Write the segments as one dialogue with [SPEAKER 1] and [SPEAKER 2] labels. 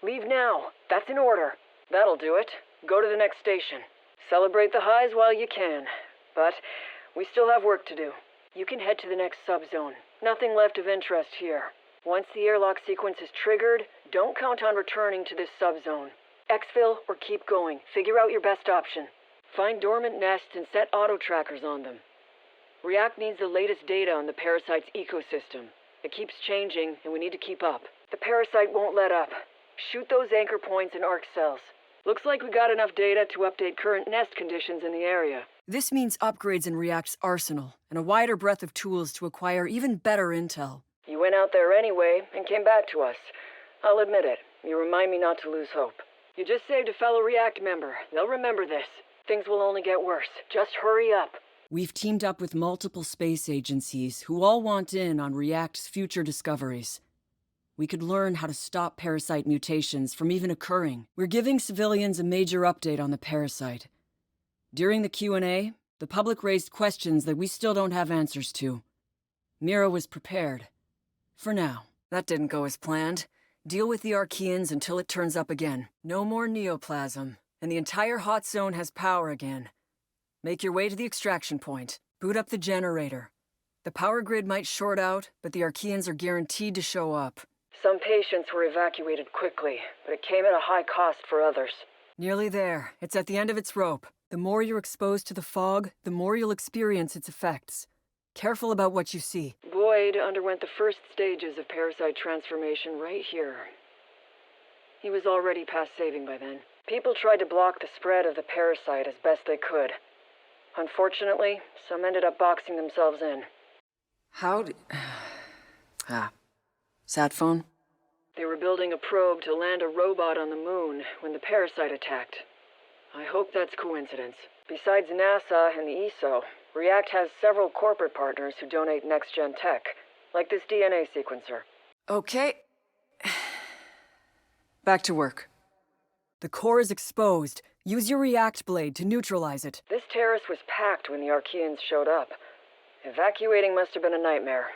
[SPEAKER 1] Leave now. That's an order. That'll do it. Go to the next station. Celebrate the highs while you can. But we still have work to do. You can head to the next subzone. Nothing left of interest here. Once the airlock sequence is triggered, don't count on returning to this subzone. Exfil or keep going. Figure out your best option. Find dormant nests and set auto-trackers on them. React needs the latest data on the parasite's ecosystem. It keeps changing, and we need to keep up. The parasite won't let up. Shoot those anchor points and arc cells. Looks like we got enough data to update current nest conditions in the area.
[SPEAKER 2] This means upgrades in React's arsenal, and a wider breadth of tools to acquire even better intel.
[SPEAKER 1] You went out there anyway, and came back to us. I'll admit it. You remind me not to lose hope. You just saved a fellow React member. They'll remember this. Things will only get worse. Just hurry up.
[SPEAKER 2] We've teamed up with multiple space agencies who all want in on React's future discoveries. We could learn how to stop parasite mutations from even occurring. We're giving civilians a major update on the parasite. During the Q&A, the public raised questions that we still don't have answers to. Mira was prepared. For now. That didn't go as planned. Deal with the Archeans until it turns up again. No more neoplasm, and the entire hot zone has power again. Make your way to the extraction point. Boot up the generator. The power grid might short out, but the Archeans are guaranteed to show up.
[SPEAKER 1] Some patients were evacuated quickly, but it came at a high cost for others.
[SPEAKER 2] Nearly there. It's at the end of its rope. The more you're exposed to the fog, the more you'll experience its effects. Careful about what you see.
[SPEAKER 1] Boyd underwent the first stages of parasite transformation right here. He was already past saving by then. People tried to block the spread of the parasite as best they could. Unfortunately, some ended up boxing themselves in.
[SPEAKER 2] Sat phone?
[SPEAKER 1] They were building a probe to land a robot on the moon when the parasite attacked. I hope that's coincidence. Besides NASA and the ESO, React has several corporate partners who donate next-gen tech, like this DNA sequencer.
[SPEAKER 2] Okay. Back to work. The core is exposed. Use your React blade to neutralize it.
[SPEAKER 1] This terrace was packed when the Archeans showed up. Evacuating must have been a nightmare.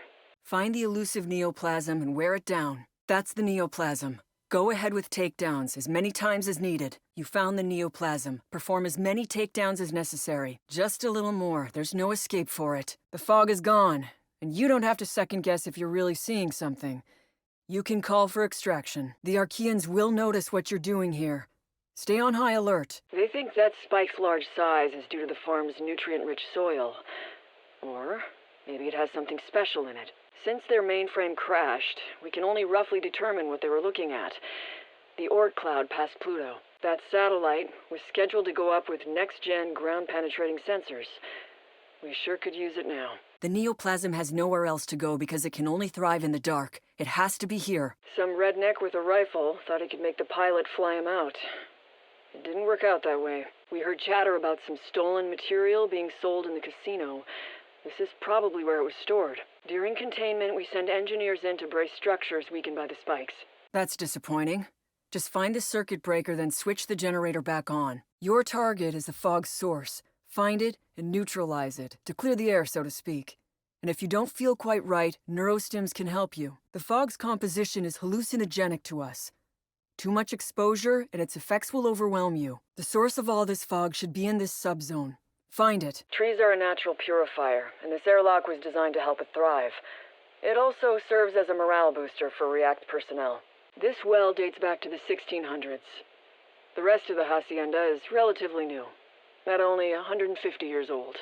[SPEAKER 2] Find the elusive neoplasm and wear it down. That's the neoplasm. Go ahead with takedowns as many times as needed. You found the neoplasm. Perform as many takedowns as necessary. Just a little more. There's no escape for it. The fog is gone, and you don't have to second guess if you're really seeing something. You can call for extraction. The Archeans will notice what you're doing here. Stay on high alert.
[SPEAKER 1] They think that Spike's large size is due to the farm's nutrient-rich soil. Or maybe it has something special in it. Since their mainframe crashed, we can only roughly determine what they were looking at. The Oort cloud past Pluto. That satellite was scheduled to go up with next-gen ground-penetrating sensors. We sure could use it now.
[SPEAKER 2] The neoplasm has nowhere else to go because it can only thrive in the dark. It has to be here.
[SPEAKER 1] Some redneck with a rifle thought he could make the pilot fly him out. It didn't work out that way. We heard chatter about some stolen material being sold in the casino. This is probably where it was stored. During containment, we send engineers in to brace structures weakened by the spikes.
[SPEAKER 2] That's disappointing. Just find the circuit breaker, then switch the generator back on. Your target is the fog's source. Find it and neutralize it, to clear the air, so to speak. And if you don't feel quite right, neurostims can help you. The fog's composition is hallucinogenic to us. Too much exposure, and its effects will overwhelm you. The source of all this fog should be in this subzone. Find it.
[SPEAKER 1] Trees are a natural purifier, and this airlock was designed to help it thrive. It also serves as a morale booster for React personnel. This well dates back to the 1600s. The rest of the hacienda is relatively new, at only 150 years old.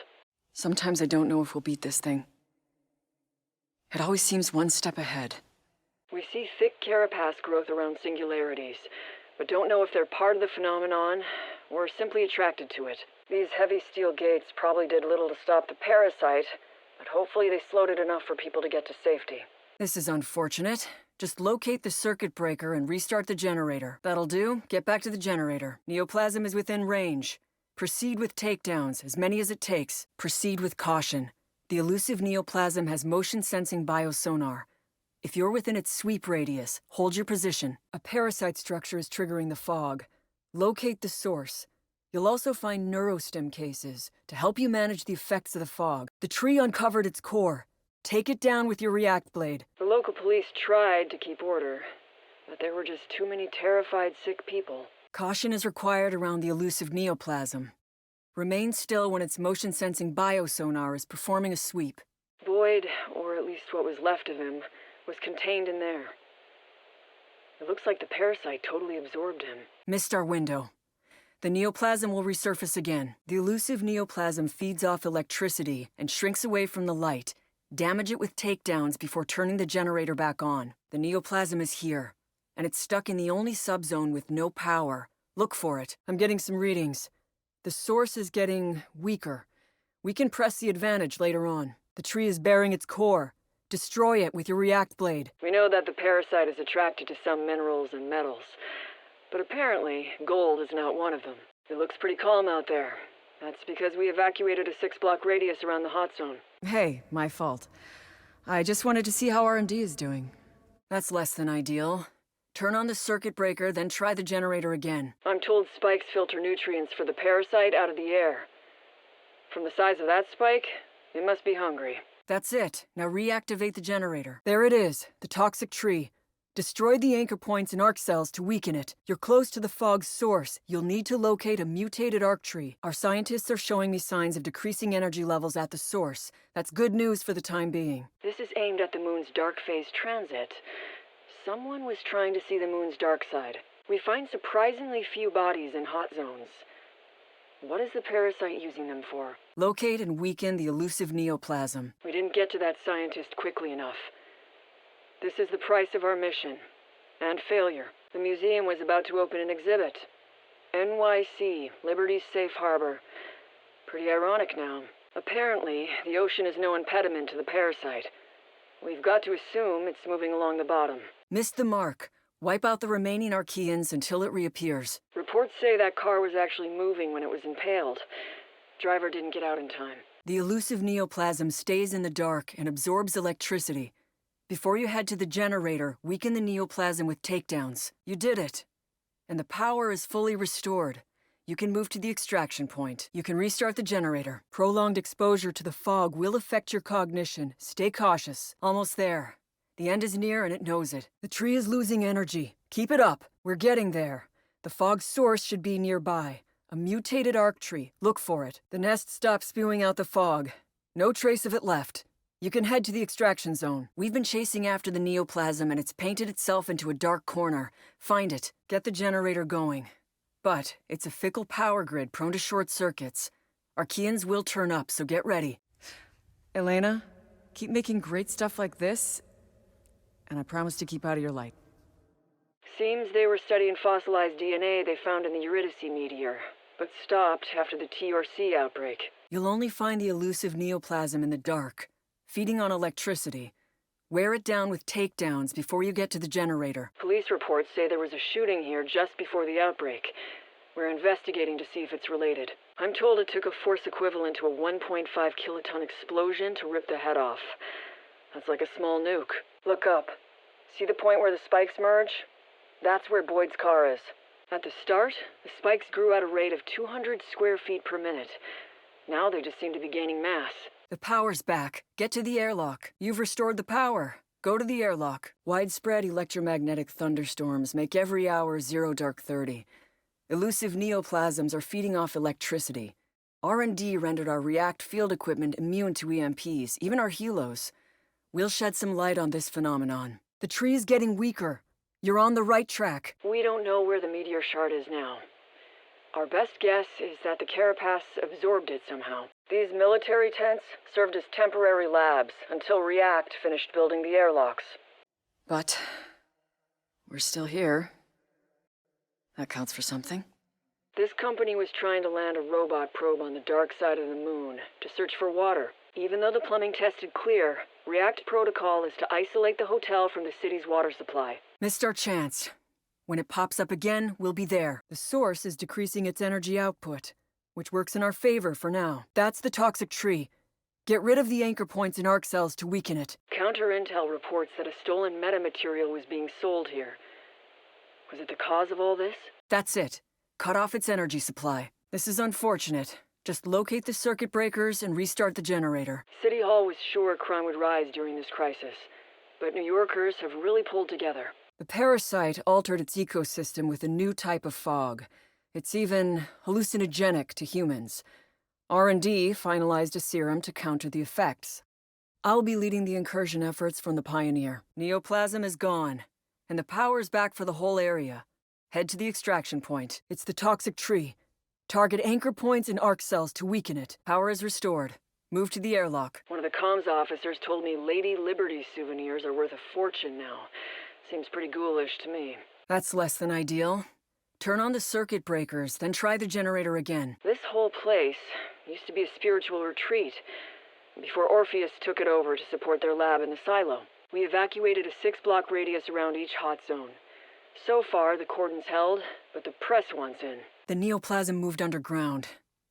[SPEAKER 2] Sometimes I don't know if we'll beat this thing. It always seems one step ahead.
[SPEAKER 1] We see thick carapace growth around singularities, but don't know if they're part of the phenomenon or simply attracted to it. These heavy steel gates probably did little to stop the parasite, but hopefully they slowed it enough for people to get to safety.
[SPEAKER 2] This is unfortunate. Just locate the circuit breaker and restart the generator. That'll do. Get back to the generator. Neoplasm is within range. Proceed with takedowns, as many as it takes. Proceed with caution. The elusive neoplasm has motion-sensing biosonar. If you're within its sweep radius, hold your position. A parasite structure is triggering the fog. Locate the source. You'll also find neurostim cases to help you manage the effects of the fog. The tree uncovered its core. Take it down with your React blade.
[SPEAKER 1] The local police tried to keep order, but there were just too many terrified, sick people.
[SPEAKER 2] Caution is required around the elusive neoplasm. Remain still when its motion-sensing biosonar is performing a sweep.
[SPEAKER 1] Boyd, or at least what was left of him, was contained in there. It looks like the parasite totally absorbed him.
[SPEAKER 2] Missed our window. The neoplasm will resurface again. The elusive neoplasm feeds off electricity and shrinks away from the light. Damage it with takedowns before turning the generator back on. The neoplasm is here, and it's stuck in the only subzone with no power. Look for it. I'm getting some readings. The source is getting weaker. We can press the advantage later on. The tree is bearing its core. Destroy it with your react blade.
[SPEAKER 1] We know that the parasite is attracted to some minerals and metals, but apparently gold is not one of them. It looks pretty calm out there. That's because we evacuated a 6-block radius around the hot zone.
[SPEAKER 2] Hey, my fault. I just wanted to see how R&D is doing. That's less than ideal. Turn on the circuit breaker, then try the generator again.
[SPEAKER 1] I'm told spikes filter nutrients for the parasite out of the air. From the size of that spike, it must be hungry.
[SPEAKER 2] That's it. Now reactivate the generator. There it is, the toxic tree. Destroy the anchor points and arc cells to weaken it. You're close to the fog's source. You'll need to locate a mutated arc tree. Our scientists are showing me signs of decreasing energy levels at the source. That's good news for the time being.
[SPEAKER 1] This is aimed at the moon's dark phase transit. Someone was trying to see the moon's dark side. We find surprisingly few bodies in hot zones. What is the parasite using them for?
[SPEAKER 2] Locate and weaken the elusive neoplasm.
[SPEAKER 1] We didn't get to that scientist quickly enough. This is the price of our mission. And failure. The museum was about to open an exhibit. NYC, Liberty's safe harbor. Pretty ironic now. Apparently, the ocean is no impediment to the parasite. We've got to assume it's moving along the bottom.
[SPEAKER 2] Missed the mark. Wipe out the remaining Archeans until it reappears.
[SPEAKER 1] Reports say that car was actually moving when it was impaled. Driver didn't get out in time.
[SPEAKER 2] The elusive neoplasm stays in the dark and absorbs electricity. Before you head to the generator, weaken the neoplasm with takedowns. You did it. And the power is fully restored. You can move to the extraction point. You can restart the generator. Prolonged exposure to the fog will affect your cognition. Stay cautious. Almost there. The end is near and it knows it. The tree is losing energy. Keep it up. We're getting there. The fog's source should be nearby. A mutated arc tree. Look for it. The nest stopped spewing out the fog. No trace of it left. You can head to the extraction zone. We've been chasing after the neoplasm and it's painted itself into a dark corner. Find it. Get the generator going. But it's a fickle power grid prone to short circuits. Archeans will turn up, so get ready. Elena, keep making great stuff like this, and I promise to keep out of your light.
[SPEAKER 1] Seems they were studying fossilized DNA they found in the Eurydice meteor, but stopped after the TRC outbreak.
[SPEAKER 2] You'll only find the elusive neoplasm in the dark, feeding on electricity. Wear it down with takedowns before you get to the generator.
[SPEAKER 1] Police reports say there was a shooting here just before the outbreak. We're investigating to see if it's related. I'm told it took a force equivalent to a 1.5 kiloton explosion to rip the head off. That's like a small nuke. Look up. See the point where the spikes merge? That's where Boyd's car is. At the start, the spikes grew at a rate of 200 square feet per minute. Now they just seem to be gaining mass.
[SPEAKER 2] The power's back. Get to the airlock. You've restored the power. Go to the airlock. Widespread electromagnetic thunderstorms make every hour 0 dark 30. Elusive neoplasms are feeding off electricity. R&D rendered our react field equipment immune to EMPs, even our helos. We'll shed some light on this phenomenon. The tree's getting weaker. You're on the right track.
[SPEAKER 1] We don't know where the meteor shard is now. Our best guess is that the carapace absorbed it somehow. These military tents served as temporary labs until React finished building the airlocks.
[SPEAKER 2] But we're still here. That counts for something.
[SPEAKER 1] This company was trying to land a robot probe on the dark side of the moon to search for water. Even though the plumbing tested clear, React protocol is to isolate the hotel from the city's water supply.
[SPEAKER 2] Missed our chance. When it pops up again, we'll be there. The source is decreasing its energy output, which works in our favor for now. That's the toxic tree. Get rid of the anchor points and arc cells to weaken it.
[SPEAKER 1] Counter intel reports that a stolen metamaterial was being sold here. Was it the cause of all this?
[SPEAKER 2] That's it. Cut off its energy supply. This is unfortunate. Just locate the circuit breakers and restart the generator.
[SPEAKER 1] City Hall was sure crime would rise during this crisis, but New Yorkers have really pulled together.
[SPEAKER 2] The parasite altered its ecosystem with a new type of fog. It's even hallucinogenic to humans. R&D finalized a serum to counter the effects. I'll be leading the incursion efforts from the Pioneer. Neoplasm is gone, and the power's back for the whole area. Head to the extraction point. It's the toxic tree. Target anchor points and arc cells to weaken it. Power is restored. Move to the airlock.
[SPEAKER 1] One of the comms officers told me Lady Liberty souvenirs are worth a fortune now. Seems pretty ghoulish to me.
[SPEAKER 2] That's less than ideal. Turn on the circuit breakers, then try the generator again.
[SPEAKER 1] This whole place used to be a spiritual retreat before Orpheus took it over to support their lab in the silo. We evacuated a 6-block radius around each hot zone. So far, the cordon's held, but the press wants in.
[SPEAKER 2] The neoplasm moved underground.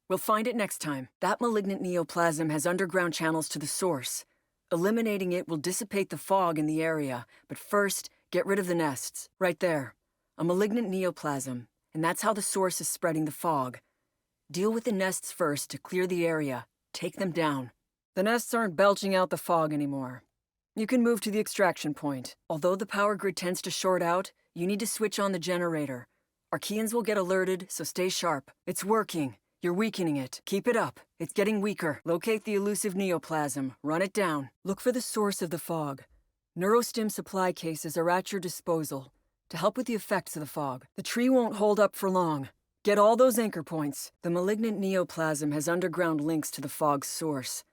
[SPEAKER 2] We'll find it next time. That malignant neoplasm has underground channels to the source. Eliminating it will dissipate the fog in the area, but first, get rid of the nests. Right there. A malignant neoplasm, and that's how the source is spreading the fog. Deal with the nests first to clear the area. Take them down. The nests aren't belching out the fog anymore. You can move to the extraction point. Although the power grid tends to short out, you need to switch on the generator. Archeans will get alerted, so stay sharp. It's working. You're weakening it. Keep it up. It's getting weaker. Locate the elusive neoplasm. Run it down. Look for the source of the fog. Neurostim supply cases are at your disposal to help with the effects of the fog. The tree won't hold up for long. Get all those anchor points. The malignant neoplasm has underground links to the fog's source.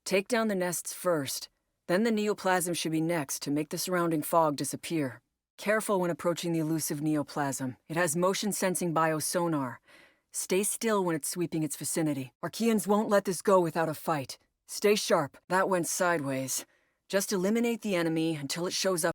[SPEAKER 2] Take down the nests first. Then the neoplasm should be next to make the surrounding fog disappear. Careful when approaching the elusive neoplasm. It has motion-sensing biosonar. Stay still when it's sweeping its vicinity. Archeans won't let this go without a fight. Stay sharp. That went sideways. Just eliminate the enemy until it shows up.